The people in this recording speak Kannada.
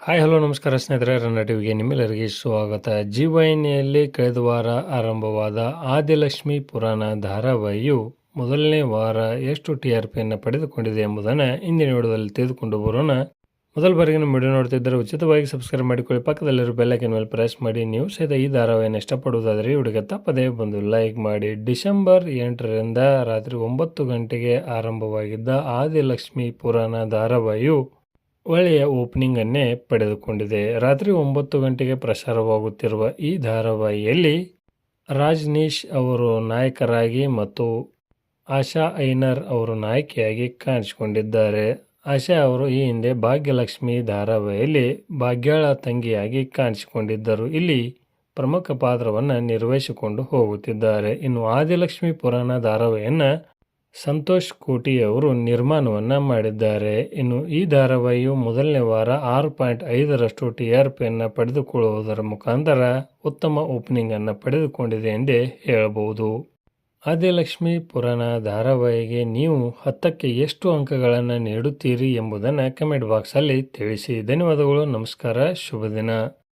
ಹಾಯ್ ಹಲೋ ನಮಸ್ಕಾರ ಸ್ನೇಹಿತರೆ, ರನ್ನ ಟಿವಿಗೆ ನಿಮ್ಮೆಲ್ಲರಿಗೆ ಸ್ವಾಗತ. ಜಿ ವಾಹಿನಿಯಲ್ಲಿ ಕಳೆದ ವಾರ ಆರಂಭವಾದ ಆದಿಲಕ್ಷ್ಮಿ ಪುರಾಣ ಧಾರಾವಾಹಿಯು ಮೊದಲನೇ ವಾರ ಎಷ್ಟು TRPಯನ್ನು ಪಡೆದುಕೊಂಡಿದೆ ಎಂಬುದನ್ನು ಇಂದಿನ ವಿಡಿಯೋದಲ್ಲಿ ತಿಳಿದುಕೊಂಡು ಬರೋಣ. ಮೊದಲ ಬಾರಿಗೆ ನಮ್ಮ ವಿಡಿಯೋ ನೋಡ್ತಿದ್ದರೆ ಉಚಿತವಾಗಿ ಸಬ್ಸ್ಕ್ರೈಬ್ ಮಾಡಿಕೊಳ್ಳಿ, ಪಕ್ಕದಲ್ಲಿರೋ ಬೆಲ್ ಐಕಾನ್ ಮೇಲೆ ಪ್ರೆಸ್ ಮಾಡಿ. ನೀವು ಸಹಿತ ಈ ಧಾರಾವಾಹಿಯನ್ನು ಇಷ್ಟಪಡುವುದಾದರೆ ಈ ವಿಡಿಯೋಗೆ ತಪ್ಪದೇ ಬಂದು ಲೈಕ್ ಮಾಡಿ. ಡಿಸೆಂಬರ್ 8ರಿಂದ ರಾತ್ರಿ 9 ಗಂಟೆಗೆ ಆರಂಭವಾಗಿದ್ದ ಆದಿಲಕ್ಷ್ಮಿ ಪುರಾಣ ಧಾರಾವಾಹಿಯು ಒಳ್ಳೆಯ ಓಪನಿಂಗ್ ಅನ್ನೇ ಪಡೆದುಕೊಂಡಿದೆ. ರಾತ್ರಿ 9 ಗಂಟೆಗೆ ಪ್ರಸಾರವಾಗುತ್ತಿರುವ ಈ ಧಾರಾವಾಹಿಯಲ್ಲಿ ರಾಜ್ನೀಶ್ ಅವರು ನಾಯಕರಾಗಿ ಮತ್ತು ಆಶಾ ಐನರ್ ಅವರು ನಾಯಕಿಯಾಗಿ ಕಾಣಿಸಿಕೊಂಡಿದ್ದಾರೆ. ಆಶಾ ಅವರು ಈ ಹಿಂದೆ ಭಾಗ್ಯಲಕ್ಷ್ಮಿ ಧಾರಾವಾಹಿಯಲ್ಲಿ ಭಾಗ್ಯಳ ತಂಗಿಯಾಗಿ ಕಾಣಿಸಿಕೊಂಡಿದ್ದರು. ಇಲ್ಲಿ ಪ್ರಮುಖ ಪಾತ್ರವನ್ನು ನಿರ್ವಹಿಸಿಕೊಂಡು ಹೋಗುತ್ತಿದ್ದಾರೆ. ಇನ್ನು ಆದಿಲಕ್ಷ್ಮಿ ಪುರಾಣ ಧಾರಾವಾಹಿಯನ್ನು ಸಂತೋಷ್ ಕೋಟಿ ಅವರು ನಿರ್ಮಾಣವನ್ನು ಮಾಡಿದ್ದಾರೆ. ಇನ್ನು ಈ ಧಾರಾವಾಹಿಯು ಮೊದಲನೇ ವಾರ 6.5ರಷ್ಟು TRPಯನ್ನು ಪಡೆದುಕೊಳ್ಳುವುದರ ಮುಖಾಂತರ ಉತ್ತಮ ಓಪನಿಂಗ್ ಅನ್ನು ಪಡೆದುಕೊಂಡಿದೆ ಎಂದೇ ಹೇಳಬಹುದು. ಆದಿಲಕ್ಷ್ಮಿ ಪುರಾಣ ಧಾರಾವಾಹಿಗೆ ನೀವು 10ಕ್ಕೆ ಎಷ್ಟು ಅಂಕಗಳನ್ನು ನೀಡುತ್ತೀರಿ ಎಂಬುದನ್ನು ಕಮೆಂಟ್ ಬಾಕ್ಸಲ್ಲಿ ತಿಳಿಸಿ. ಧನ್ಯವಾದಗಳು. ನಮಸ್ಕಾರ. ಶುಭ ದಿನ.